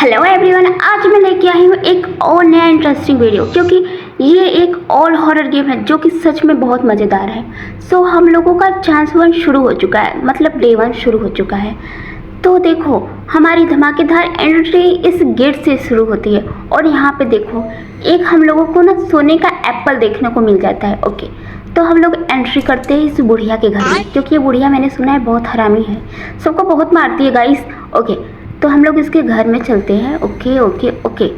Hello everyone, आज मैं लेके आई हूँ एक और नया इंटरेस्टिंग वीडियो, क्योंकि ये एक ऑल हॉरर गेम है जो कि सच में बहुत मज़ेदार है। सो हम लोगों का चांस 1 शुरू हो चुका है, मतलब डे 1 शुरू हो चुका है। तो देखो, हमारी धमाकेदार एंट्री इस गेट से शुरू होती है और यहाँ पे देखो, एक हम लोगों को ना सोने का एप्पल देखने को मिल जाता है। ओके, तो हम लोग एंट्री करते हैं इस बुढ़िया के घर में, क्योंकि ये बुढ़िया मैंने सुना है बहुत हरामी है, सबको बहुत मारती है गाइस। ओके, तो हम लोग इसके घर में चलते हैं। ओके ओके ओके,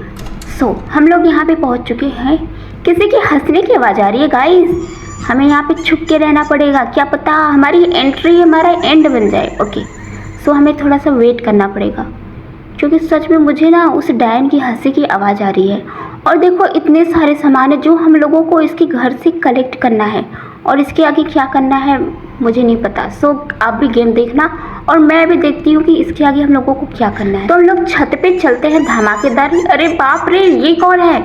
सो हम लोग यहाँ पे पहुँच चुके हैं। किसी के हंसने की आवाज़ आ रही है गाइस, हमें यहाँ पे छुप के रहना पड़ेगा, क्या पता हमारी एंट्री हमारा एंड बन जाए। ओके, सो हमें थोड़ा सा वेट करना पड़ेगा, क्योंकि सच में मुझे ना उस डायन की हंसी की आवाज़ आ रही है। और देखो, इतने सारे सामान है जो हम लोगों को इसके घर से कलेक्ट करना है, और इसके आगे क्या करना है मुझे नहीं पता। सो आप भी गेम देखना और मैं भी देखती हूँ कि इसके आगे हम लोगों को क्या करना है। तो हम लोग छत पे चलते हैं धमाकेदार। अरे बाप रे, ये कौन है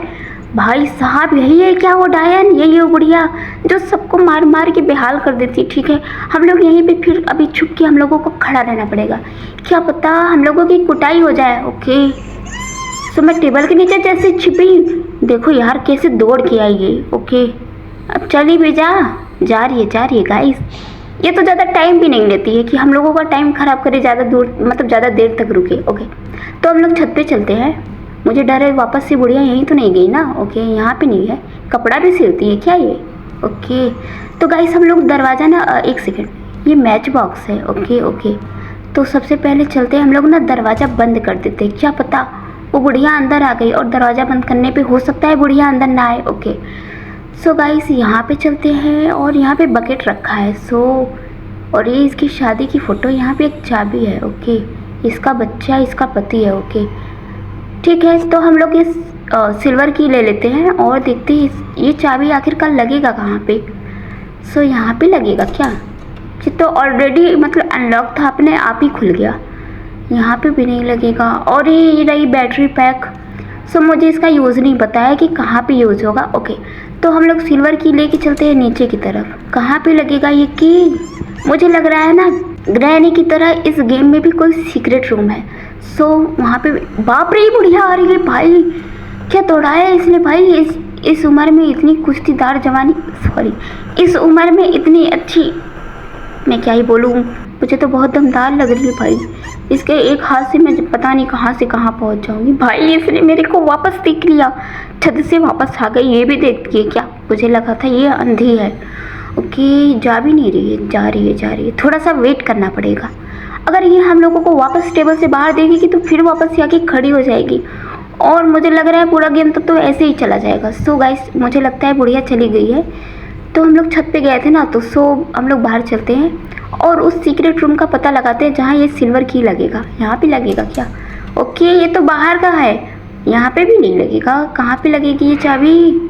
भाई साहब? यही है क्या वो डायन? यही है वो बुढ़िया जो सबको मार मार के बेहाल कर देती। ठीक है, हम लोग यहीं पे फिर अभी छुप के हम लोगों को खड़ा रहना पड़ेगा, क्या पता हम लोगों की कुटाई हो जाए। ओके, सो मैं टेबल के नीचे जैसे छिपी, देखो यार कैसे दौड़ के आई ये। ओके, अब चली भी जा रही है गाइस। ये तो ज़्यादा टाइम भी नहीं लेती है कि हम लोगों का टाइम ख़राब करे, ज़्यादा दूर मतलब ज़्यादा देर तक रुके। ओके, तो हम लोग छत पे चलते हैं। मुझे डर है वापस से बुढ़िया यहीं तो नहीं गई ना। ओके, यहाँ पे नहीं है, कपड़ा भी सिलती है क्या ये? ओके, तो गाइस हम लोग दरवाज़ा ना एक सेकेंड, ये मैच बॉक्स है। ओके ओके, तो सबसे पहले चलते हैं हम लोग ना दरवाज़ा बंद कर देते हैं, क्या पता वो बुढ़िया अंदर आ गई, और दरवाज़ा बंद करने पे हो सकता है बुढ़िया अंदर ना आए। ओके, सो गाइस यहाँ पे चलते हैं और यहाँ पे बकेट रखा है। सो और ये इसकी शादी की फ़ोटो, यहाँ पे एक चाबी है। ओके, इसका बच्चा इसका पति है। ओके ठीक है, तो हम लोग इस सिल्वर की ले लेते हैं और देखते हैं ये चाबी आखिरकार लगेगा कहाँ पे। सो यहाँ पे लगेगा क्या? ये तो ऑलरेडी मतलब अनलॉक था, अपने आप ही खुल गया। यहाँ पे भी नहीं लगेगा। और ये रही बैटरी पैक। सो मुझे इसका यूज़ नहीं पता है कि कहाँ पे यूज़ होगा। ओके, तो हम लोग सिल्वर की लेके चलते हैं नीचे की तरफ। कहाँ पे लगेगा ये की? मुझे लग रहा है ना ग्रैनी की तरह इस गेम में भी कोई सीक्रेट रूम है। सो वहाँ पे बाप रे बुढ़िया आ रही है भाई, क्या दौड़ाया है इसने भाई। इस उम्र में इतनी कुश्तीदार जवानी, सॉरी इस उम्र में इतनी अच्छी, मैं क्या ही बोलूँ, मुझे तो बहुत दमदार लग रही है भाई। इसके एक हाथ से मैं पता नहीं कहाँ से कहाँ पहुँच जाऊँगी भाई। इसने मेरे को वापस देख लिया, छत से वापस आ गई। ये भी देखती है क्या? मुझे लगा था ये अंधी है। ओके, जा भी नहीं रही है, जा रही है। थोड़ा सा वेट करना पड़ेगा। अगर ये हम लोगों को वापस टेबल से बाहर देखेगी तो फिर वापस आके खड़ी हो जाएगी, और मुझे लग रहा है पूरा गेम तो ऐसे ही चला जाएगा। सो गाइस, मुझे लगता है बुढ़िया चली गई है। तो हम लोग छत पे गए थे ना, तो हम लोग बाहर चलते हैं और उस सीक्रेट रूम का पता लगाते हैं जहाँ ये सिल्वर की लगेगा। यहाँ पे लगेगा क्या? ओके, ये तो बाहर का है, यहाँ पे भी नहीं लगेगा। कहाँ पे लगेगी ये चाबी?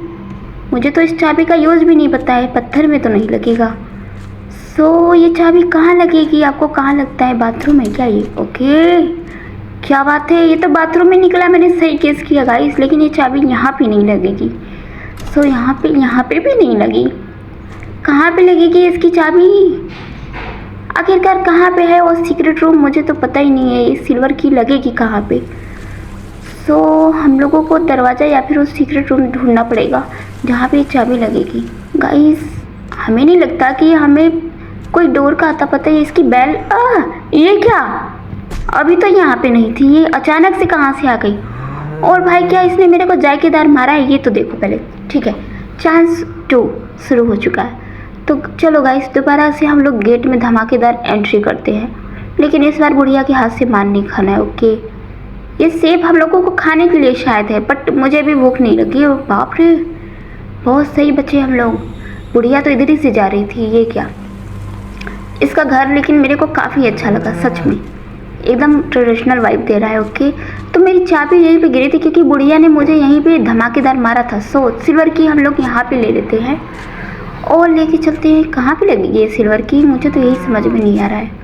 मुझे तो इस चाबी का यूज़ भी नहीं पता है, पत्थर में तो नहीं लगेगा। सो ये चाबी कहाँ लगेगी? आपको कहाँ लगता है? बाथरूम है क्या ये? ओके, क्या बात है, ये तो बाथरूम में निकला, मैंने सही केस किया गाइस। लेकिन ये चाबी यहाँ पे नहीं लगेगी। सो यहाँ पे भी नहीं लगी। कहाँ पे लगेगी इसकी चाबी? आखिरकार कहाँ पे है वो सीक्रेट रूम? मुझे तो पता ही नहीं है ये सिल्वर की लगेगी कहाँ पे। सो हम लोगों को दरवाज़ा या फिर उस सीक्रेट रूम ढूंढना पड़ेगा जहाँ पे चाबी लगेगी। गाइस, हमें नहीं लगता कि हमें कोई डोर का आता पता है। इसकी बेल, ये क्या? अभी तो यहाँ पे नहीं थी, ये अचानक से कहाँ से आ गई? और भाई क्या इसने मेरे को जायकेदार मारा है? ये तो देखो पहले। ठीक है, चांस 2 शुरू हो चुका है। तो चलो गाइस, दोबारा से हम लोग गेट में धमाकेदार एंट्री करते हैं, लेकिन इस बार बुढ़िया के हाथ से मार नहीं खाना है। ओके, ये सेब हम लोगों को खाने के लिए शायद है, बट मुझे भी भूख नहीं लगी। और बाप रे, बहुत सही बचे हम लोग। बुढ़िया तो इधर ही से जा रही थी, ये क्या? इसका घर लेकिन मेरे को काफ़ी अच्छा लगा, सच में एकदम ट्रेडिशनल वाइब दे रहा है। ओके, तो मेरी चाबी यहीं पे गिरी थी क्योंकि बुढ़िया ने मुझे यहीं पे धमाकेदार मारा था। सो सिल्वर की हम लोग यहाँ पे ले लेते हैं और लेके चलते हैं। कहाँ पे लगेगी ये सिल्वर की? मुझे तो यही समझ में नहीं आ रहा है।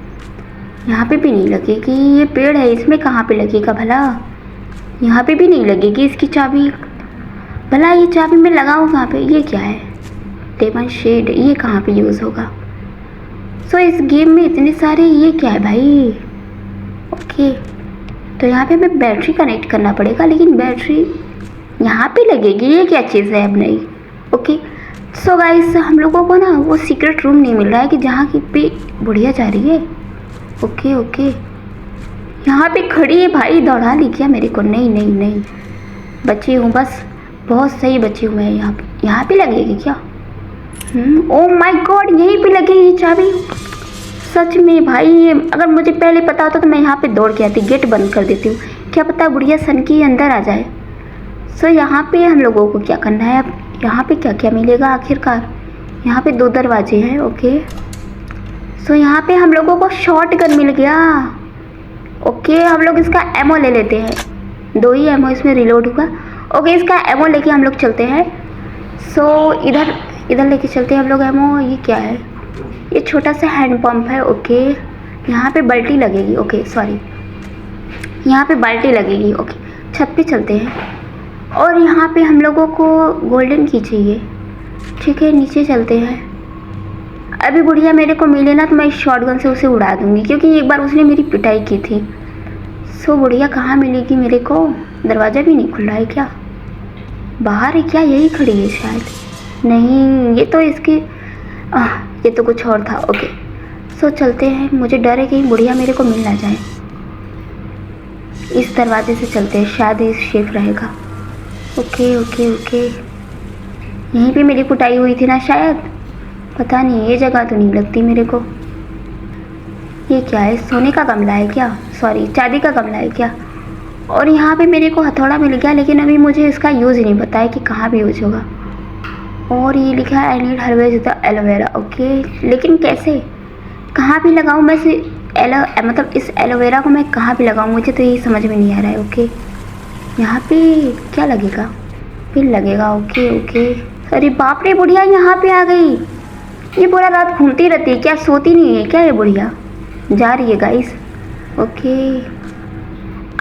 यहाँ पे भी नहीं लगेगी, ये पेड़ है, इसमें कहाँ पे लगेगा भला? यहाँ पे भी नहीं लगेगी इसकी चाबी। भला ये चाबी मैं लगाऊँ कहाँ पे? ये क्या है? डेमन शेड, ये कहाँ पे यूज़ होगा? सो इस गेम में इतने सारे, ये क्या है भाई? ओके, तो यहाँ पे हमें बैटरी कनेक्ट करना पड़ेगा, लेकिन बैटरी यहाँ पे लगेगी, ये क्या चीज़ है अब नई। ओके सो गाइस, हम लोगों को ना वो सीक्रेट रूम नहीं मिल रहा है कि जहाँ की पे बुढ़िया जा रही है। ओके ओके, यहाँ पे खड़ी है भाई, दौड़ा ली क्या मेरे को? नहीं नहीं नहीं, बची हूँ बस, बहुत सही बची हूँ मैं। यहाँ पे लगेगी क्या? ओ माय गॉड, यहीं पे लगेगी चाबी। सच में भाई, ये अगर मुझे पहले पता होता तो मैं यहाँ पे दौड़ के आती, गेट बंद कर देती हूँ। क्या पता बुढ़िया सन की अंदर आ जाए। सो यहाँ पे हम लोगों को क्या करना है अब? यहाँ पे क्या क्या मिलेगा आखिरकार? यहाँ पे 2 दरवाजे हैं। ओके सो यहाँ पे हम लोगों को शॉर्ट गन मिल गया। ओके हम लोग इसका एमओ ले लेते हैं, 2 ही एमओ इसमें रिलोड होगा। ओके इसका एमओ लेके हम लोग चलते हैं। सो इधर लेके चलते हैं हम लोग एमओ। ये क्या है? ये छोटा सा हैंड पंप है। ओके यहाँ पे बाल्टी लगेगी। ओके सॉरी, यहाँ पे बाल्टी लगेगी। ओके छत पे चलते हैं और यहाँ पे हम लोगों को गोल्डन की चाहिए। ठीक है नीचे चलते हैं। अभी बुढ़िया मेरे को मिले ना तो मैं शॉटगन से उसे उड़ा दूँगी, क्योंकि एक बार उसने मेरी पिटाई की थी। सो बुढ़िया कहाँ मिलेगी मेरे को? दरवाज़ा भी नहीं खुल रहा है क्या? बाहर है क्या? यही खड़ी है शायद। नहीं ये तो इसकी ये तो कुछ और था। ओके सो चलते हैं। मुझे डर है कहीं बुढ़िया मेरे को मिल ना जाए। इस दरवाजे से चलते हैं, शायद ये सेफ रहेगा। ओके ओके ओके, यहीं पे मेरी कुटाई हुई थी ना शायद, पता नहीं, ये जगह तो नहीं लगती मेरे को। ये क्या है? सोने का गमला है क्या? सॉरी चांदी का गमला है क्या? और यहाँ पे मेरे को हथौड़ा मिल गया, लेकिन अभी मुझे इसका यूज़ नहीं पता है कि कहाँ पे यूज होगा। और ये लिखा है आई नीड हर्वेज द एलोवेरा। ओके लेकिन कैसे, कहाँ पे लगाऊँ मैं मतलब इस एलोवेरा को मैं कहाँ पे लगाऊँ? मुझे तो यही समझ में नहीं आ रहा है। ओके यहाँ पे क्या लगेगा? पिन लगेगा। ओके ओके, अरे बाप रे बुढ़िया यहाँ पे आ गई। ये पूरा रात घूमती रहती है क्या? सोती नहीं है क्या ये बुढ़िया? जा रही है गाइस। ओके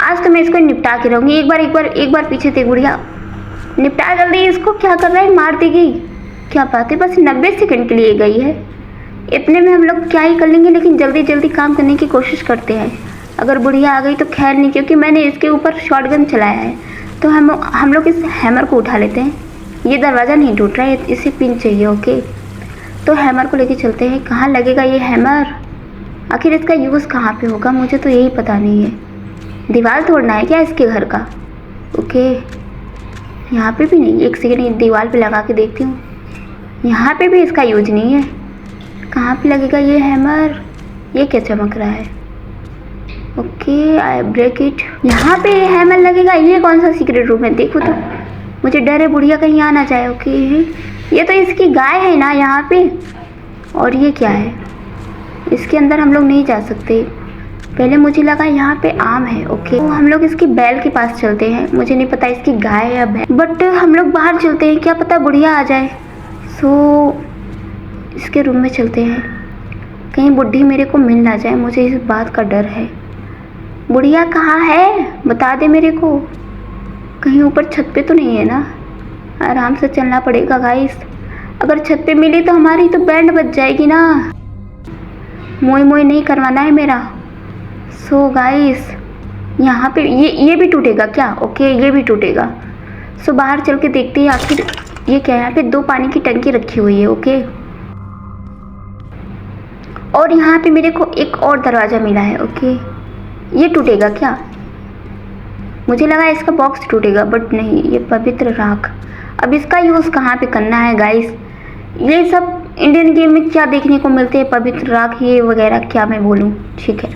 आज तो मैं इसको निपटा के रहूँगी। एक बार पीछे थे बुढ़िया, निपटा जल्दी इसको। क्या कर रहा है? मार देगी। क्या बात है, बस 90 सेकंड के लिए गई है, इतने में हम लोग क्या ही कर लेंगे, लेकिन जल्दी जल्दी काम करने की कोशिश करते हैं। अगर बुढ़िया आ गई तो खैर नहीं, क्योंकि मैंने इसके ऊपर शॉटगन चलाया है। तो हम लोग इस हैमर को उठा लेते हैं। ये दरवाज़ा नहीं टूट रहा है, इसे पिन चाहिए। ओके तो हैमर को लेके चलते हैं। कहाँ लगेगा ये हैमर? आखिर इसका यूज़ कहाँ पे होगा? मुझे तो यही पता नहीं है। दीवार तोड़ना है क्या इसके घर का? ओके यहाँ पे भी नहीं, एक सेकेंड दीवार पे लगा के देखती हूँ। यहाँ पे भी इसका यूज नहीं है। कहाँ पे लगेगा ये हैमर? ये क्या चमक रहा है? Okay I break it. यहाँ पे हैमर लगेगा। ये कौन सा सीक्रेट रूम है? देखो तो, मुझे डर है बुढ़िया कहीं आ ना जाए। ओके ये तो इसकी गाय है ना यहाँ पे। और ये क्या है? इसके अंदर हम लोग नहीं जा सकते। पहले मुझे लगा यहाँ पे आम है। ओके तो हम लोग इसकी बैल के पास चलते हैं। मुझे नहीं पता इसकी गाय है या बैल, बट हम लोग बाहर चलते हैं, क्या पता बुढ़िया आ जाए। सो इसके रूम में चलते हैं, कहीं बुढ़ी मेरे को मिल ना जाए, मुझे इस बात का डर है। बुढ़िया कहाँ है? बता दे मेरे को। कहीं ऊपर छत पे तो नहीं है ना? आराम से चलना पड़ेगा गाइस। अगर छत पे मिली तो हमारी तो बैंड बज जाएगी ना। मोई मोई नहीं करवाना है मेरा। सो गाइस यहाँ पे ये भी टूटेगा क्या? ओके ये भी टूटेगा। सो बाहर चल के देखते हैं आखिर ये क्या है। यहाँ पे 2 पानी की टंकी रखी हुई है। ओके और यहाँ पे मेरे को एक और दरवाज़ा मिला है। ओके ये टूटेगा क्या? मुझे लगा इसका बॉक्स टूटेगा, बट नहीं, ये पवित्र राख। अब इसका यूज़ कहाँ पे करना है गाइस? ये सब इंडियन गेम में क्या देखने को मिलते हैं, पवित्र राख ये वगैरह, क्या मैं बोलूँ। ठीक है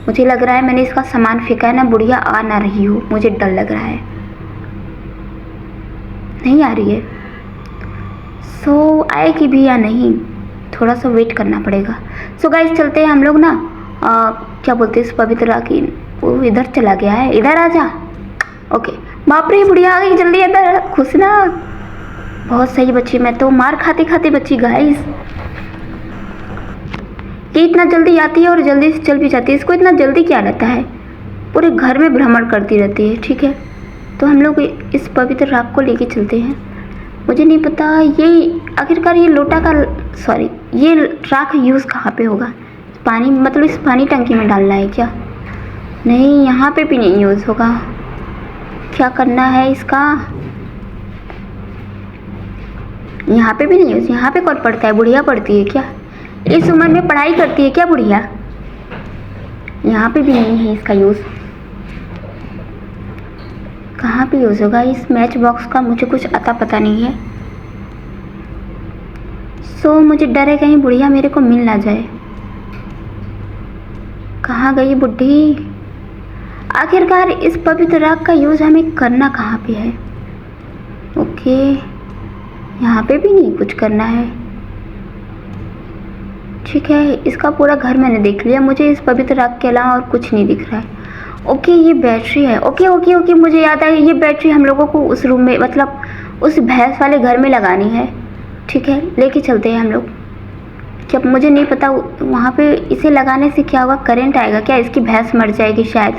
मुझे लग रहा है मैंने इसका सामान फेंका है ना, बुढ़िया आ ना रही हो, मुझे डर लग रहा है। नहीं आ रही है। सो आएगी भी या नहीं, थोड़ा सा वेट करना पड़ेगा। सो गाइस चलते हैं हम लोग ना। क्या बोलते हैं इस पवित्र राखी, वो इधर चला गया है, इधर आ जा। ओके बाप रे बुढ़िया आ गई, जल्दी इधर खुश ना। बहुत सही बच्ची, मैं तो मार खाते खाते बच्ची गाइस। ये इतना जल्दी आती है और जल्दी से चल भी जाती है। इसको इतना जल्दी क्या रहता है? पूरे घर में भ्रमण करती रहती है। ठीक है तो हम लोग इस पवित्र राख को लेके चलते हैं। मुझे नहीं पता ये आखिरकार ये लोटा का ये राख यूज़ कहाँ पे होगा? पानी मतलब इस पानी टंकी में डालना है क्या? नहीं, यहाँ पे भी नहीं यूज़ होगा। क्या करना है इसका? यहाँ पे भी नहीं यूज़। यहाँ पे कौन पढ़ता है? बुढ़िया पढ़ती है क्या? इस उम्र में पढ़ाई करती है क्या बुढ़िया? यहाँ पे भी नहीं है इसका यूज़। कहाँ पे यूज़ होगा इस मैच बॉक्स का? मुझे कुछ अता पता नहीं है। सो मुझे डर है कहीं बुढ़िया मेरे को मिल ना जाए। कहाँ गई बुढ़ी? आखिरकार इस पवित्र राग का यूज़ हमें करना कहाँ पे है? ओके, यहाँ पे भी नहीं कुछ करना है। ठीक है, इसका पूरा घर मैंने देख लिया। मुझे इस पवित्र राग के अलावा और कुछ नहीं दिख रहा है। ओके, ये बैटरी है। ओके ओके ओके, मुझे याद आया, ये बैटरी हम लोगों को उस रूम में, मतलब उस भैंस वाले घर में लगानी है। ठीक है, लेके चलते हैं हम लोग। क्या, मुझे नहीं पता वहाँ पे इसे लगाने से क्या होगा, करंट आएगा क्या? इसकी भैंस मर जाएगी शायद,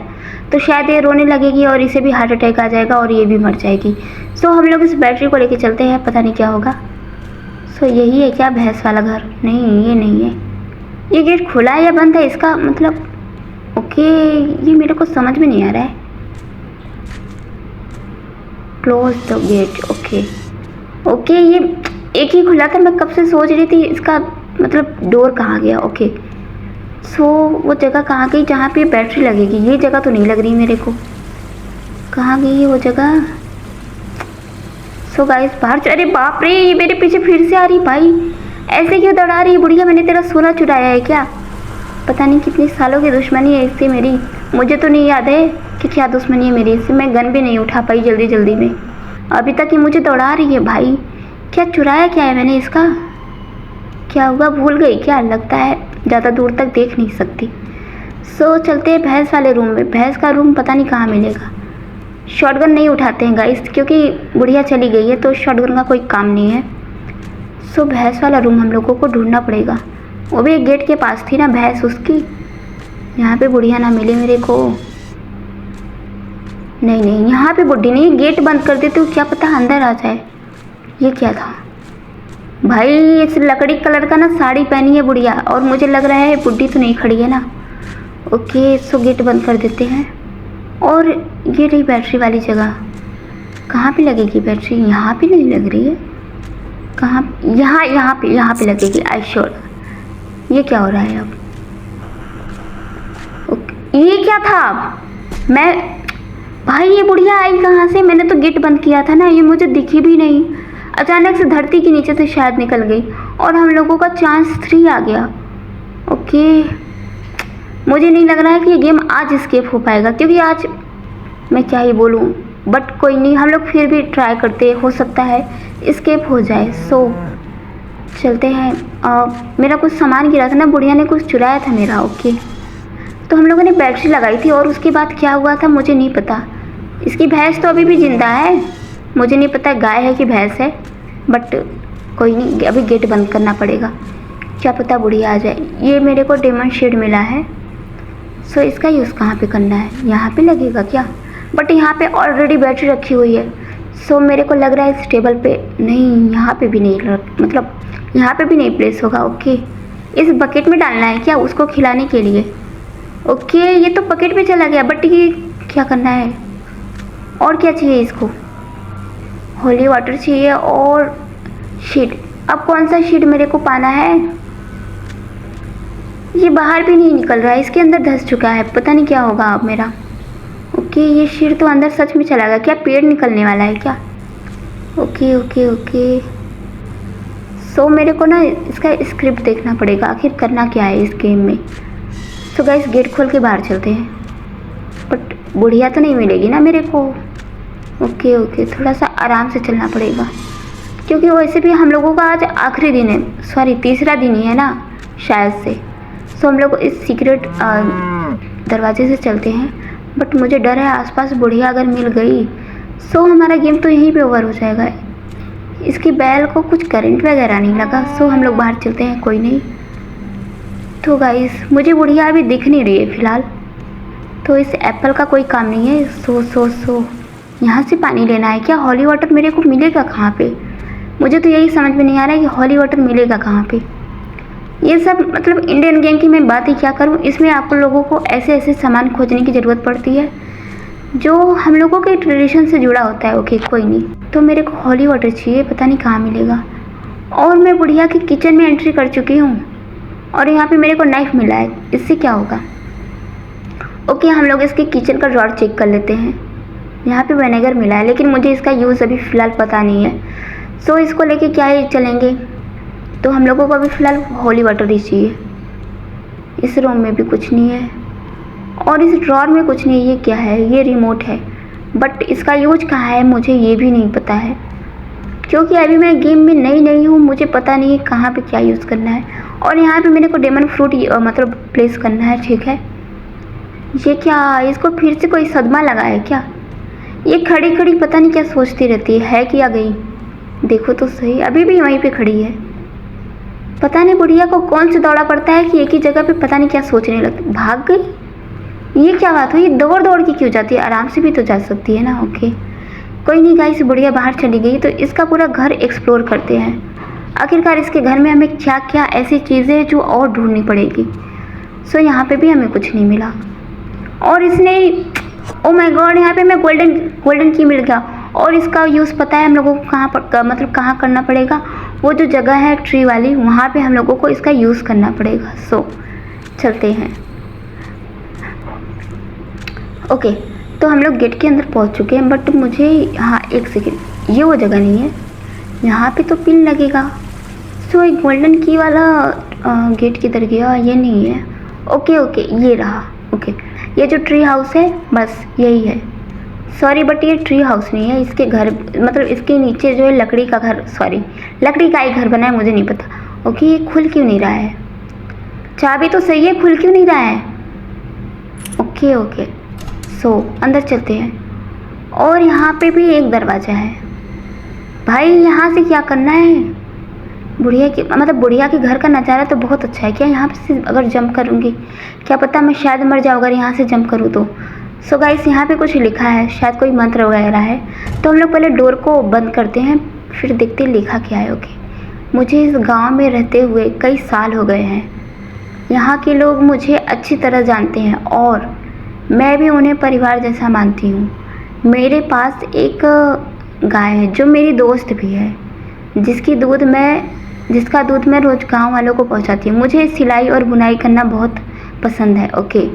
तो शायद ये रोने लगेगी और इसे भी हार्ट अटैक आ जाएगा और ये भी मर जाएगी। सो हम लोग इस बैटरी को लेके चलते हैं, पता नहीं क्या होगा। सो यही है क्या भैंस वाला घर? नहीं, ये नहीं है। ये गेट खुला है या बंद है इसका मतलब? ओके, ये मेरे को समझ में नहीं आ रहा है। Close the gate. Okay okay, ये एक ही खुला था। मैं कब से सोच रही थी इसका मतलब डोर कहाँ गया। ओके, सो वो जगह कहाँ गई जहाँ पे बैटरी लगेगी? ये जगह तो नहीं लग रही मेरे को। कहाँ गई है वो जगह? सो गाइस, बाहर। अरे बाप रे, ये मेरे पीछे फिर से आ रही। भाई ऐसे क्यों दौड़ा रही है बुढ़िया? मैंने तेरा सोना चुराया है क्या? पता नहीं कितनी सालों की दुश्मनी है इससे मेरी। मुझे तो नहीं याद है कि क्या दुश्मनी है मेरी इससे। मैं गन भी नहीं उठा पाई जल्दी जल्दी में। अभी तक ये मुझे दौड़ा रही है। भाई क्या चुराया क्या है मैंने इसका? क्या हुआ, भूल गई क्या? लगता है ज़्यादा दूर तक देख नहीं सकती। सो चलते हैं भैंस वाले रूम में। भैंस का रूम पता नहीं कहाँ मिलेगा। शॉटगन नहीं उठाते हैं गाइस, क्योंकि बुढ़िया चली गई है तो शॉटगन का कोई काम नहीं है। सो भैंस वाला रूम हम लोगों को ढूंढना पड़ेगा। वो भी एक गेट के पास थी ना भैंस उसकी। यहाँ पे बुढ़िया ना मिले मेरे को। नहीं नहीं, यहाँ पे बुढ़ी नहीं। गेट बंद कर दे तो क्या पता अंदर आ जाए। ये क्या था भाई? इस लकड़ी कलर का ना साड़ी पहनी है बुढ़िया, और मुझे लग रहा है बुढ़ी तो नहीं खड़ी है ना। ओके, सो गेट बंद कर देते हैं। और ये रही बैटरी वाली जगह। कहाँ पे लगेगी बैटरी? यहाँ पे नहीं लग रही है। कहाँ? यहाँ पे लगेगी, आई श्योर। ये क्या हो रहा है अब? ओके, ये क्या था? मैं भाई ये बुढ़िया आई कहाँ से? मैंने तो गेट बंद किया था ना, ये मुझे दिखी भी नहीं। अचानक से धरती के नीचे से शायद निकल गई और हम लोगों का चांस 3 आ गया। ओके, मुझे नहीं लग रहा है कि ये गेम आज स्केप हो पाएगा, क्योंकि आज मैं क्या ही बोलूँ, बट कोई नहीं, हम लोग फिर भी ट्राई करते, हो सकता है स्केप हो जाए। सो चलते हैं। मेरा कुछ सामान गिरा था ना, बुढ़िया ने कुछ चुराया था मेरा। ओके, तो हम लोगों ने बैटरी लगाई थी और उसके बाद क्या हुआ था मुझे नहीं पता। इसकी भैंस तो अभी भी जिंदा है। मुझे नहीं पता गाय है कि भैंस है, बट कोई नहीं, अभी गेट बंद करना पड़ेगा। क्या पता बुढ़िया आ जाए। ये मेरे को डेमन शेड मिला है। सो इसका यूज़ कहाँ पे करना है? यहाँ पे लगेगा क्या? बट यहाँ पे ऑलरेडी बैटरी रखी हुई है। सो मेरे को लग रहा है इस टेबल पे नहीं, यहाँ पे भी नहीं, मतलब यहाँ पे भी नहीं प्लेस होगा। ओके, इस बकेट में डालना है क्या उसको खिलाने के लिए? ओके, ये तो बकेट में चला गया, बट ये क्या करना है? और क्या चाहिए इसको? होली वाटर चाहिए और शीट। अब कौन सा शीट मेरे को पाना है? ये बाहर भी नहीं निकल रहा है, इसके अंदर धंस चुका है। पता नहीं क्या होगा अब मेरा। ओके, ये शीट तो अंदर सच में चला गया। क्या पेड़ निकलने वाला है क्या? ओके ओके ओके, सो मेरे को ना इसका स्क्रिप्ट देखना पड़ेगा, आखिर करना क्या है इस गेम में। सो गाइस, गेट खोल के बाहर चलते हैं, बट बुढ़िया तो नहीं मिलेगी ना मेरे को। ओके ओके, थोड़ा सा आराम से चलना पड़ेगा, क्योंकि वैसे भी हम लोगों का आज आखिरी दिन है, सॉरी तीसरा दिन ही है ना शायद से। सो हम लोग इस सीक्रेट दरवाजे से चलते हैं, बट मुझे डर है आसपास बुढ़िया अगर मिल गई सो हमारा गेम तो यहीं पे ओवर हो जाएगा। इसकी बैल को कुछ करंट वगैरह नहीं लगा। सो हम लोग बाहर चलते हैं, कोई नहीं। तो गाइस, मुझे बुढ़िया अभी दिख नहीं रही है फ़िलहाल, तो इस एप्पल का कोई काम नहीं है। सो यहाँ से पानी लेना है क्या? हॉली वाटर मेरे को मिलेगा कहाँ पे? मुझे तो यही समझ में नहीं आ रहा है कि हॉली वाटर मिलेगा कहाँ पे। ये सब मतलब इंडियन गेम की मैं बात ही क्या करूँ, इसमें आप लोगों को ऐसे ऐसे सामान खोजने की ज़रूरत पड़ती है जो हम लोगों के ट्रेडिशन से जुड़ा होता है। ओके कोई नहीं, तो मेरे को हॉली वाटर चाहिए, पता नहीं कहाँ मिलेगा। और मैं बुढ़िया की किचन में एंट्री कर चुकी हूँ और यहाँ पे मेरे को नाइफ मिला है, इससे क्या होगा। ओके हम लोग इसके किचन का ड्रॉर चेक कर लेते हैं। यहाँ पे विनेगर मिला है लेकिन मुझे इसका यूज़ अभी फ़िलहाल पता नहीं है, सो इसको लेके क्या ही चलेंगे। तो हम लोगों को अभी फ़िलहाल हॉली वाटर ही चाहिए। इस रूम में भी कुछ नहीं है और इस ड्रॉर में कुछ नहीं। ये क्या है, ये रिमोट है बट इसका यूज कहाँ है मुझे ये भी नहीं पता है, क्योंकि अभी मैं गेम में नई हूँ, मुझे पता नहीं है कहाँ पे क्या यूज़ करना है। और यहाँ पे मेरे को डेमन फ्रूट मतलब प्लेस करना है, ठीक है। ये क्या, इसको फिर से कोई सदमा लगा है क्या। ये खड़ी खड़ी पता नहीं क्या सोचती रहती है कि आ गई। देखो तो सही, अभी भी वहीं पे खड़ी है। पता नहीं बुढ़िया को कौन से दौड़ा पड़ता है कि एक ही जगह पे पता नहीं क्या सोचने लगती। भाग गई, ये क्या बात हुई, दौड़ दौड़ के क्यों जाती है, आराम से भी तो जा सकती है ना। ओके कोई नहीं गाइस, बुढ़िया बाहर चली गई तो इसका पूरा घर एक्सप्लोर करते हैं। आखिरकार इसके घर में हमें क्या क्या ऐसी चीज़ें हैं जो और ढूंढनी पड़ेगी। सो यहाँ पे भी हमें कुछ नहीं मिला और इसने, ओ माय गॉड, यहाँ पे मैं गोल्डन की मिल गया। और इसका यूज़ पता है हम लोगों को कहाँ पर मतलब कहाँ करना पड़ेगा। वो जो जगह है ट्री वाली, वहाँ पे हम लोगों को इसका यूज़ करना पड़ेगा। सो चलते हैं। ओके तो हम लोग गेट के अंदर पहुँच चुके हैं बट मुझे, हाँ एक सेकेंड, ये वो जगह नहीं है, यहाँ पे तो पिन लगेगा। सो एक गोल्डन की वाला गेट किधर गया, ये नहीं है। ओके ये रहा। ओके ये जो ट्री हाउस है बस यही है। सॉरी बट ये ट्री हाउस नहीं है, इसके घर मतलब इसके नीचे जो है लकड़ी का घर, सॉरी लकड़ी का ही घर बना है, मुझे नहीं पता। ओके ये खुल क्यों नहीं रहा है, चाबी तो सही है, खुल क्यों नहीं रहा है। ओके सो अंदर चलते हैं। और यहाँ पे भी एक दरवाज़ा है। भाई यहाँ से क्या करना है, बुढ़िया के घर का नज़ारा तो बहुत अच्छा है। क्या यहाँ से अगर जंप करूँगी, क्या पता मैं शायद मर जाऊँ अगर यहाँ से जंप करूँ तो। सो गाइस यहाँ पे कुछ लिखा है, शायद कोई मंत्र वगैरह है। तो हम लोग पहले डोर को बंद करते हैं फिर देखते हैं लिखा क्या है। ओके मुझे इस गांव में रहते हुए कई साल हो गए हैं। यहाँ के लोग मुझे अच्छी तरह जानते हैं और मैं भी उन्हें परिवार जैसा मानती हूँ। मेरे पास एक गाय है जो मेरी दोस्त भी है, जिसका दूध मैं रोज़ गांव वालों को पहुँचाती हूँ। मुझे सिलाई और बुनाई करना बहुत पसंद है। ओके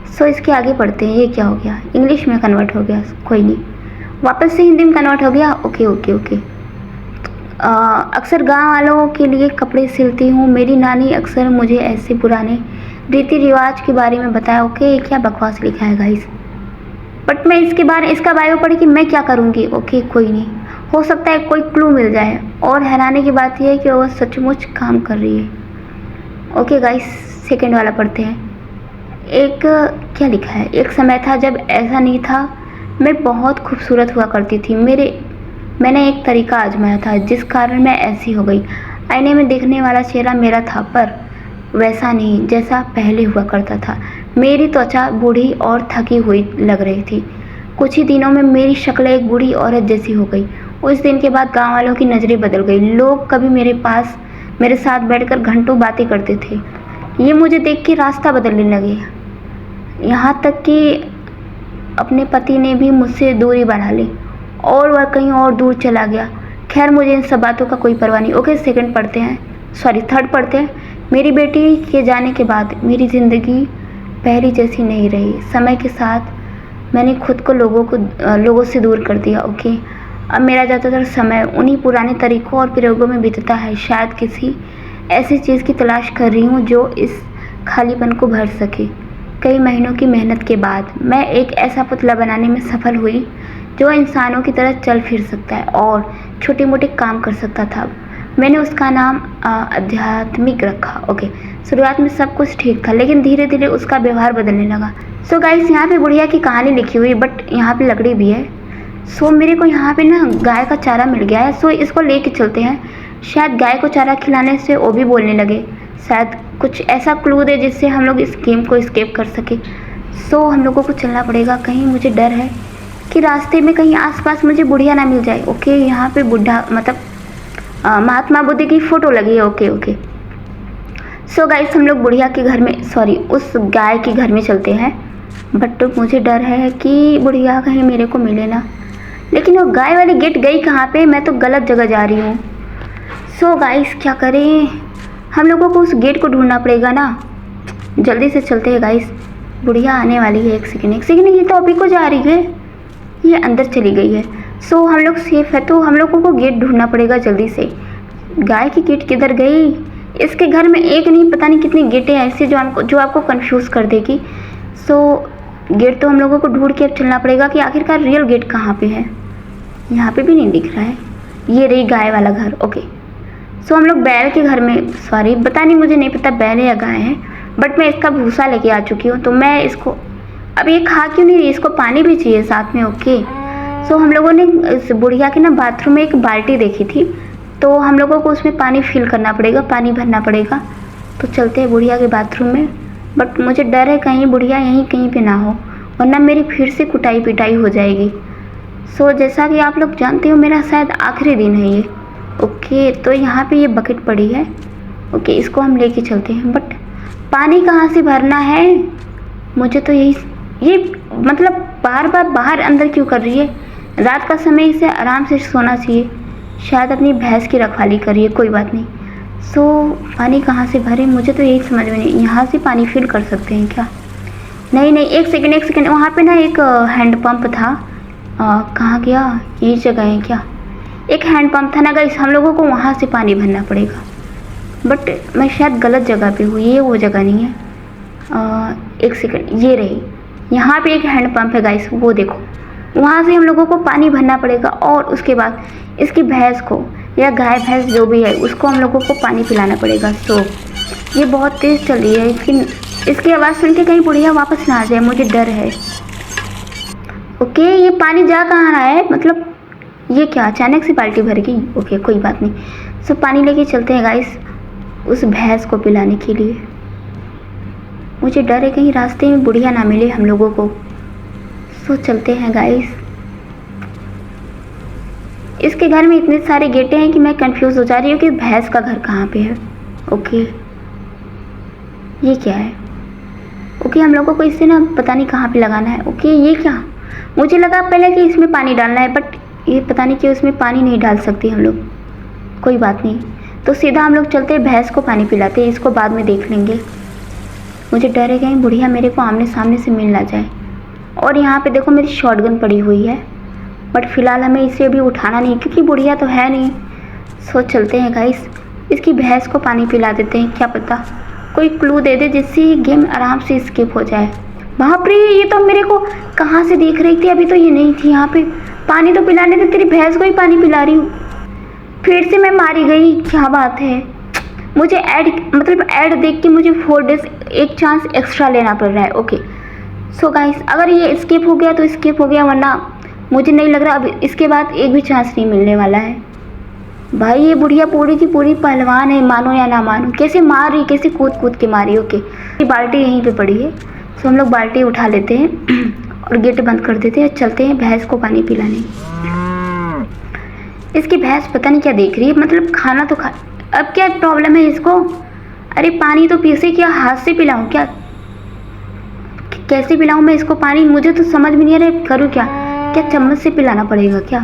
सो इसके आगे पढ़ते हैं। ये क्या हो गया, इंग्लिश में कन्वर्ट हो गया, कोई नहीं, वापस से हिंदी में कन्वर्ट हो गया। ओके अक्सर गांव वालों के लिए कपड़े सिलती हूँ। मेरी नानी अक्सर मुझे ऐसे पुराने रीति रिवाज के बारे में बताया। ओके क्या बकवास लिखा है गाइस, बट मैं इसका बायो पढ़ के मैं क्या करूँगी। ओके कोई नहीं, हो सकता है कोई क्लू मिल जाए। और हैरानी की बात यह है कि वह सचमुच काम कर रही है। ओके गाइस सेकंड वाला पढ़ते हैं। एक क्या लिखा है, एक समय था जब ऐसा नहीं था, मैं बहुत खूबसूरत हुआ करती थी। मैंने एक तरीका आजमाया था जिस कारण मैं ऐसी हो गई। आईने में देखने वाला चेहरा मेरा था पर वैसा नहीं जैसा पहले हुआ करता था। मेरी त्वचा बूढ़ी और थकी हुई लग रही थी। कुछ ही दिनों में मेरी शक्ल एक बूढ़ी औरत जैसी हो गई। उस दिन के बाद गांव वालों की नज़रें बदल गई। लोग कभी मेरे साथ बैठकर घंटों बातें करते थे। ये मुझे देख के रास्ता बदलने लगे, यहाँ तक कि अपने पति ने भी मुझसे दूरी बना ली और वह कहीं और दूर चला गया। खैर मुझे इन सब बातों का कोई परवाह नहीं। ओके थर्ड पढ़ते हैं। मेरी बेटी के जाने के बाद मेरी ज़िंदगी पहली जैसी नहीं रही। समय के साथ मैंने खुद को लोगों से दूर कर दिया। ओके अब मेरा ज़्यादातर समय उन्हीं पुराने तरीक़ों और प्रयोगों में बीतता है। शायद किसी ऐसी चीज़ की तलाश कर रही हूँ जो इस खालीपन को भर सके। कई महीनों की मेहनत के बाद मैं एक ऐसा पुतला बनाने में सफल हुई जो इंसानों की तरह चल फिर सकता है और छोटे मोटे काम कर सकता था। मैंने उसका नाम आध्यात्मिक रखा। ओके शुरुआत में सब कुछ ठीक था लेकिन धीरे धीरे उसका व्यवहार बदलने लगा। सो गाइस यहाँ पे बुढ़िया की कहानी लिखी हुई बट यहाँ पे लकड़ी भी है। सो मेरे को यहाँ पे ना गाय का चारा मिल गया है। सो इसको लेके चलते हैं। शायद गाय को चारा खिलाने से वो भी बोलने लगे। शायद कुछ ऐसा क्लू दे जिससे हम लोग इस गेम को एस्केप कर सके। सो हम लोगों को चलना पड़ेगा। कहीं मुझे डर है कि रास्ते में कहीं आसपास मुझे बुढ़िया ना मिल जाए। ओके यहाँ पे बुढ़ा मतलब महात्मा बुद्ध की फ़ोटो लगी है। ओके सो गाइस हम लोग बुढ़िया के घर में, सॉरी उस गाय के घर में चलते हैं। बट मुझे डर है कि बुढ़िया कहीं मेरे को मिले ना। लेकिन वो गाय वाली गेट गई कहाँ पे, मैं तो गलत जगह जा रही हूँ। सो गाइस क्या करें, हम लोगों को उस गेट को ढूंढना पड़ेगा ना। जल्दी से चलते हैं गाइस, बुढ़िया आने वाली है। एक सेकेंड, ये तो अभी को जा रही है, ये अंदर चली गई है। सो हम लोग सेफ है, तो हम लोगों को गेट ढूंढना पड़ेगा जल्दी से। गाय की गेट किधर गई? इसके घर में एक नहीं पता नहीं कितनी गेटें ऐसी जो आपको कंफ्यूज कर देगी। सो गेट तो हम लोगों को ढूंढ के अब चलना पड़ेगा कि आखिरकार रियल गेट कहाँ पे है। यहाँ पे भी नहीं दिख रहा है। ये रही गाय वाला घर। ओके, सो हम लोग बैल के घर में, सॉरी पता नहीं, मुझे नहीं पता बैल है या गाय है, बट मैं इसका भूसा लेके आ चुकी हूँ। तो मैं इसको अब ये खा क्यों नहीं रही, इसको पानी भी चाहिए साथ में। ओके, सो हम लोगों ने इस बुढ़िया के ना बाथरूम में एक बाल्टी देखी थी, तो हम लोगों को उसमें पानी फिल करना पड़ेगा, पानी भरना पड़ेगा। तो चलते हैं बुढ़िया के बाथरूम में। बट मुझे डर है कहीं बुढ़िया यहीं कहीं पे ना हो, वरना मेरी फिर से कुटाई पिटाई हो जाएगी। सो जैसा कि आप लोग जानते हो मेरा शायद आखिरी दिन है ये। ओके, तो यहाँ पे ये बकेट पड़ी है। ओके, इसको हम लेके चलते हैं। बट पानी कहाँ से भरना है, मुझे तो ये मतलब बार बार बाहर अंदर क्यों कर रही है। रात का समय इसे आराम से सोना चाहिए, शायद अपनी भैंस की रखवाली करिए, कोई बात नहीं। सो पानी कहाँ से भरे, मुझे तो यही समझ में नहीं। यहाँ से पानी फिल कर सकते हैं क्या? नहीं, एक सेकेंड, वहाँ पे ना एक हैंड पंप था। कहाँ गया, ये जगह है क्या? एक हैंड पंप था ना गाइस, हम लोगों को वहाँ से पानी भरना पड़ेगा। बट मैं शायद गलत जगह पे हूँ, ये वो जगह नहीं है। एक सेकेंड, ये रही, यहाँ पे एक हैंड पंप है गाइस, वो देखो, वहाँ से हम लोगों को पानी भरना पड़ेगा। और उसके बाद इसकी भैंस को या गाय भैंस जो भी है उसको हम लोगों को पानी पिलाना पड़ेगा। सो ये बहुत तेज़ चल रही है, इसकी आवाज़ सुन के कहीं बुढ़िया वापस ना आ जाए, मुझे डर है। ओके, ये पानी जा कहाँ रहा है, मतलब ये क्या अचानक से बाल्टी भर गई? ओके, कोई बात नहीं। सो पानी लेके चलते हैं गाइस उस भैंस को पिलाने के लिए। मुझे डर है कहीं रास्ते में बुढ़िया ना मिले हम लोगों को। सो चलते हैं गाइस। इसके घर में इतने सारे गेटे हैं कि मैं कंफ्यूज हो जा रही हूँ कि भैंस का घर कहाँ पे है। ओके, ये क्या है? ओके, हम लोगों को इससे ना पता नहीं कहाँ पे लगाना है। ओके, ये क्या, मुझे लगा पहले कि इसमें पानी डालना है, बट ये पता नहीं क्यों इसमें पानी नहीं डाल सकते हम लोग। कोई बात नहीं, तो सीधा हम लोग चलते हैं भैंस को पानी पिलाते हैं, इसको बाद में देख लेंगे। मुझे डर है कहीं बुढ़िया मेरे को आमने सामने से मिल ना जाए। और यहाँ पे देखो मेरी शॉटगन पड़ी हुई है, बट फिलहाल हमें इसे अभी उठाना नहीं क्योंकि बुढ़िया तो है नहीं। सो चलते हैं गाइस, इसकी भैंस को पानी पिला देते हैं, क्या पता कोई क्लू दे दे जिससे ये गेम आराम से स्किप हो जाए। बाप रे, ये तो मेरे को कहाँ से देख रही थी, अभी तो ये नहीं थी यहाँ पे। पानी तो पिलाने थे, तेरी भैंस को ही पानी पिला रही हूँ, फिर से मैं मारी गई, क्या बात है। मुझे ऐड देख के मुझे 4 डेज एक चांस एक्स्ट्रा लेना पड़ रहा है। ओके, सो गाइस अगर ये स्किप हो गया तो स्किप हो गया, वरना मुझे नहीं लग रहा अब इसके बाद एक भी चांस नहीं मिलने वाला है। भाई ये बुढ़िया पूरी की पूरी पहलवान है, मानो या ना मानो। कैसे मार रही, कैसे कूद कूद के मारी। ओके, ये बाल्टी यहीं पे पड़ी है, सो हम लोग बाल्टी उठा लेते हैं और गेट बंद कर देते हैं। चलते हैं भैंस को पानी पिलाने। इसकी भैंस पता नहीं क्या देख रही है, मतलब खाना तो खा, अब क्या प्रॉब्लम है इसको। अरे पानी तो पीसे, क्या हाथ से पिलाऊं क्या, कैसे पिलाऊं मैं इसको पानी, मुझे तो समझ में नहीं आ रहा करूँ क्या चम्मच से पिलाना पड़ेगा क्या।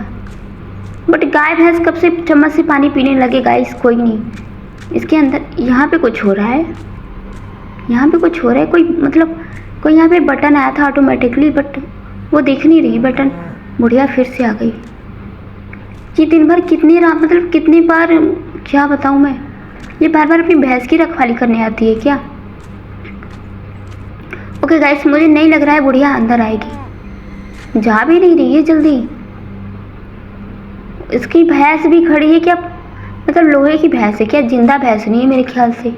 बट गाय भैंस कब से चम्मच से पानी पीने लगे गाइस, कोई नहीं। इसके अंदर यहाँ पे कुछ हो रहा है, यहाँ पे कुछ हो रहा है, कोई यहाँ पे बटन आया था ऑटोमेटिकली, बट वो दिख नहीं रही बटन। बुढ़िया फिर से आ गई। ये दिन भर कितनी बार, क्या बताऊँ मैं, ये बार बार अपनी भैंस की रखवाली करने आती है क्या। ओके गाइस, मुझे नहीं लग रहा है बुढ़िया अंदर आएगी, जा भी नहीं रही है जल्दी। इसकी भैंस भी खड़ी है क्या, मतलब लोहे की भैंस है क्या, जिंदा भैंस नहीं है मेरे ख्याल से।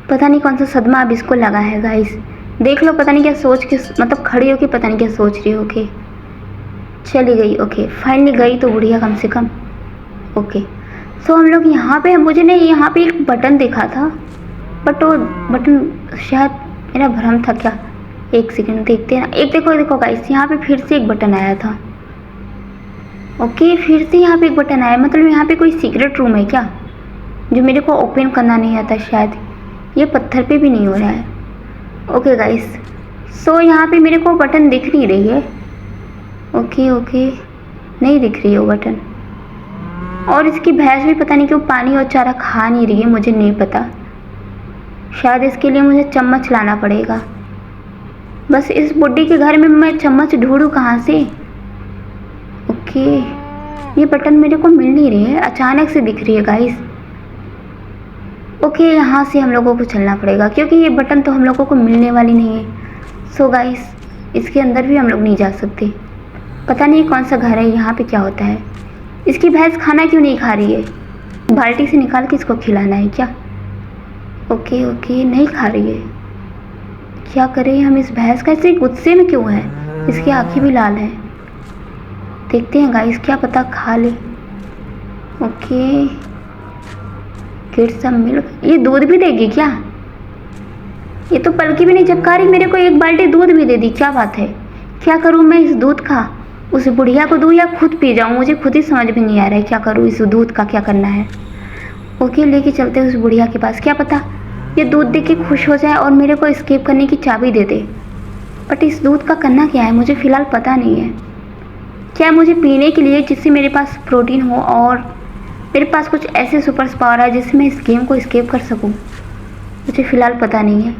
पता नहीं कौन सा सदमा अब इसको लगा है गाइस, देख लो पता नहीं क्या सोच के, मतलब खड़ी होके पता नहीं क्या सोच रही है। ओके, चली गई। ओके, फाइनली गई तो बुढ़िया कम से कम। ओके, सो हम लोग यहाँ पे, मुझे नहीं यहाँ पे एक बटन देखा था, बट वो बटन शायद मेरा भ्रम था क्या। एक सेकंड देखते हैं ना, एक देखो गाइस, यहाँ पे फिर से एक बटन आया था। ओके, फिर से यहाँ पे एक बटन आया, मतलब यहाँ पे कोई सीक्रेट रूम है क्या जो मेरे को ओपन करना नहीं आता शायद। ये पत्थर पे भी नहीं हो रहा है। ओके गाइस, सो यहाँ पे मेरे को बटन दिख नहीं रही है। ओके ओके, नहीं दिख रही है वो बटन। और इसकी भैंस भी पता नहीं क्यों पानी और चारा खा नहीं रही है, मुझे नहीं पता। शायद इसके लिए मुझे चम्मच लाना पड़ेगा। बस इस बुड्ढी के घर में मैं चम्मच ढूंढूं कहाँ से? ओके, ये बटन मेरे को मिल नहीं रही है, अचानक से दिख रही है गाइस। ओके, यहाँ से हम लोगों को चलना पड़ेगा क्योंकि ये बटन तो हम लोगों को मिलने वाली नहीं है। सो गाइस, इसके अंदर भी हम लोग नहीं जा सकते। पता नहीं कौन सा घर है, यहाँ पे क्या होता है। इसकी भैंस खाना क्यों नहीं खा रही है? बाल्टी से निकाल के इसको खिलाना है क्या? ओके ओके, नहीं खा रही है। क्या करें हम इस भैंस का? ऐसे गुस्से में क्यों है? इसकी आँखें भी लाल हैं। देखते हैं गाइस, क्या पता खा ले। ओके, किड सब मिल्क। ये दूध भी देगी क्या? ये तो पलकी भी नहीं झपका रही, मेरे को एक बाल्टी दूध भी दे दी। क्या बात है? क्या करूँ मैं इस दूध का? उस बुढ़िया को दूँ या खुद पी जाऊँ? मुझे खुद ही समझ में नहीं आ रहा है क्या करूँ इस दूध का, क्या करना है। ओके, लेके चलते हैं उस बुढ़िया के पास। क्या पता ये दूध दे के खुश हो जाए और मेरे को एस्केप करने की चाबी दे दे। बट इस दूध का करना क्या है मुझे फ़िलहाल पता नहीं है। क्या मुझे पीने के लिए जिससे मेरे पास प्रोटीन हो और मेरे पास कुछ ऐसे सुपर पावर है जिससे मैं इस गेम को एस्केप कर सकूं, मुझे फ़िलहाल पता नहीं है।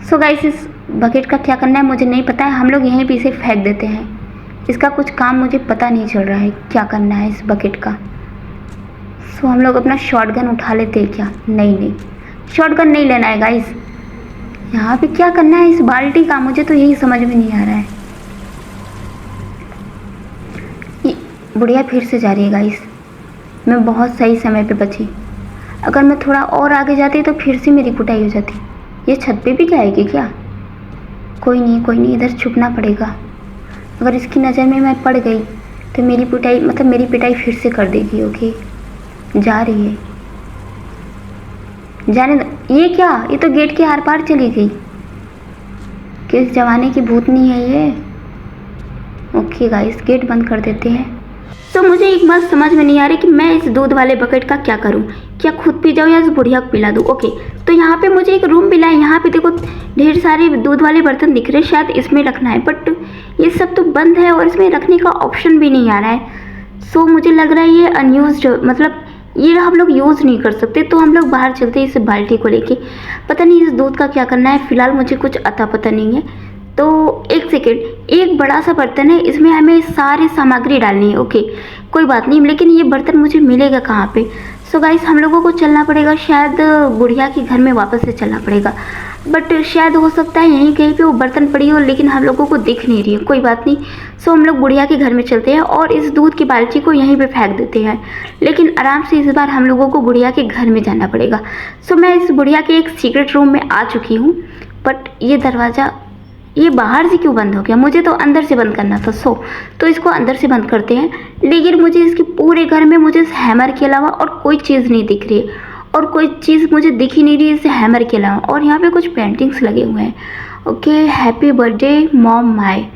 सो गाइस, इस बकेट का क्या करना है मुझे नहीं पता है। हम लोग यहीं पे इसे फेंक देते हैं। इसका कुछ काम मुझे पता नहीं चल रहा है क्या करना है इस बकेट का। सो हम लोग अपना शॉटगन उठा लेते हैं क्या? नहीं, शॉटगन नहीं लेना है गाइस। यहाँ पे क्या करना है इस बाल्टी का, मुझे तो यही समझ में नहीं आ रहा है। बुढ़िया फिर से जा रही है गाइस। मैं बहुत सही समय पे बची। अगर मैं थोड़ा और आगे जाती तो फिर से मेरी कुटाई हो जाती। ये छत पे भी जाएगी क्या? कोई नहीं, इधर छुपना पड़ेगा। अगर इसकी नज़र में मैं पड़ गई तो मेरी पिटाई फिर से कर देगी। ओके, जा रही है, जाने दो। ये क्या? ये तो गेट के आर पार चली गई। किस जमाने की भूतनी है ये? ओके गाइस, गेट बंद कर देते हैं। तो मुझे एक बात समझ में नहीं आ रही कि मैं इस दूध वाले बकेट का क्या करूं। क्या खुद पी जाऊं या इस बुढ़िया को पिला दूं? ओके, तो यहाँ पे मुझे एक रूम मिला है। यहाँ पे देखो ढेर सारे दूध वाले बर्तन दिख रहे हैं, शायद इसमें रखना है। बट ये सब तो बंद है और इसमें रखने का ऑप्शन भी नहीं आ रहा है। सो मुझे लग रहा है ये अनयूज्ड, मतलब ये हम लोग यूज़ नहीं कर सकते। तो हम लोग बाहर चलते हैं इस बाल्टी को लेके। पता नहीं इस दूध का क्या करना है, फ़िलहाल मुझे कुछ अता पता नहीं है। तो एक सेकेंड, एक बड़ा सा बर्तन है, इसमें हमें सारी सामग्री डालनी है। ओके, कोई बात नहीं, लेकिन ये बर्तन मुझे मिलेगा कहाँ पे? सो गाइस, हम लोगों को चलना पड़ेगा, शायद बुढ़िया के घर में वापस से चलना पड़ेगा। बट शायद हो सकता है यहीं कहीं पे वो बर्तन पड़ी हो, लेकिन हम लोगों को दिख नहीं रही है। कोई बात नहीं, सो हम लोग बुढ़िया के घर में चलते हैं और इस दूध की बाल्टी को यहीं पे फेंक देते हैं। लेकिन आराम से इस बार हम लोगों को बुढ़िया के घर में जाना पड़ेगा। सो मैं इस बुढ़िया के एक सीक्रेट रूम में आ चुकी हूँ। बट ये दरवाज़ा ये बाहर से क्यों बंद हो गया? मुझे तो अंदर से बंद करना था। तो इसको अंदर से बंद करते हैं। लेकिन मुझे इसके पूरे घर में मुझे इस हैमर के अलावा और कोई चीज़ नहीं दिख रही है, और कोई चीज़ मुझे दिख ही नहीं रही इस हैमर के अलावा। और यहाँ पे कुछ पेंटिंग्स लगे हुए हैं। Okay, happy birthday mom my.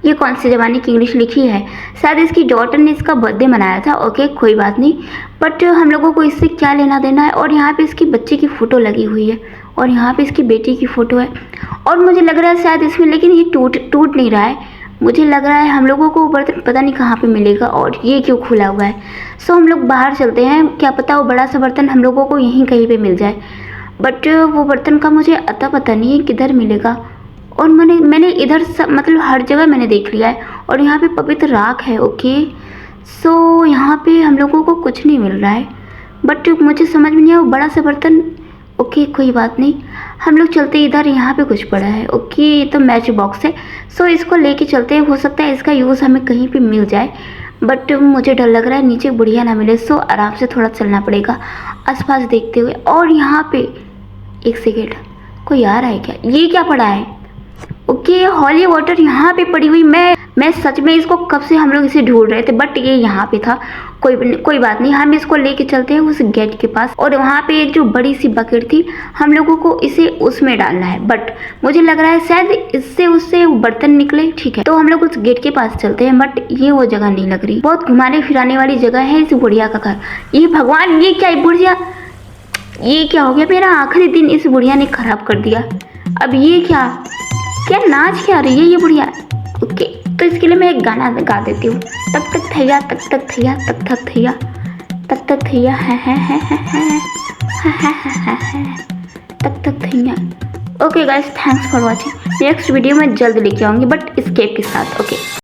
ये कौन से ज़माने की इंग्लिश लिखी है? शायद इसकी डॉटर ने इसका बर्थडे मनाया था। ओके, कोई बात नहीं, बट हम लोगों को इससे क्या लेना देना है। और यहाँ पे इसकी बच्चे की फ़ोटो लगी हुई है और यहाँ पे इसकी बेटी की फ़ोटो है। और मुझे लग रहा है शायद इसमें, लेकिन ये टूट नहीं रहा है। मुझे लग रहा है हम लोगों को बर्तन पता नहीं कहाँ पे मिलेगा और ये क्यों खुला हुआ है। सो हम लोग बाहर चलते हैं, क्या पता वो बड़ा सा बर्तन हम लोगों को यहीं कहीं पे मिल जाए। बट वो बर्तन का मुझे अता पता नहीं है किधर मिलेगा। और मैंने इधर सब मतलब हर जगह मैंने देख लिया है। और यहाँ पे पवित्र राख है। ओके, सो यहाँ पे हम लोगों को कुछ नहीं मिल रहा है। बट मुझे समझ में नहीं आया वो बड़ा सा बर्तन। ओके, कोई बात नहीं, हम लोग चलते इधर। यहाँ पे कुछ पड़ा है। ओके, ये तो मैच बॉक्स है। सो इसको लेके चलते हैं, हो सकता है इसका यूज़ हमें कहीं पे मिल जाए। बट मुझे डर लग रहा है नीचे बुढ़िया ना मिले। सो आराम से थोड़ा चलना पड़ेगा आसपास देखते हुए। और यहाँ पे एक सेकेंड, कोई आ रहा है क्या? ये क्या पड़ा है? ओके, हॉली वाटर यहाँ पे पड़ी हुई। मैं सच में इसको कब से हम लोग इसे ढूंढ रहे थे, बट ये यहाँ पे था। कोई बात नहीं, हम इसको लेके चलते हैं उस गेट के पास। और वहाँ पे एक जो बड़ी सी बकेट थी, हम लोगों को इसे उसमें डालना है। बट मुझे लग रहा है शायद इससे उससे बर्तन निकले। ठीक है, तो हम लोग उस गेट के पास चलते हैं। बट ये वो जगह नहीं लग रही, बहुत घुमाने फिराने वाली जगह है इस बुढ़िया का घर। ये भगवान, ये क्या है? बुढ़िया ये क्या हो गया, मेरा आखिरी दिन इस बुढ़िया ने खराब कर दिया। अब ये क्या क्या नाच क्या रही है ये बुढ़िया। ओके, तो इसके लिए मैं एक गाना गा देती हूँ। तक तक थैया, तक तक थैया, तक तक थैया, तक तक थैया, है तक तक थैया। Okay guys, thanks for watching. Next video में जल्द लेके आऊँगी बट स्केप के साथ। ओके।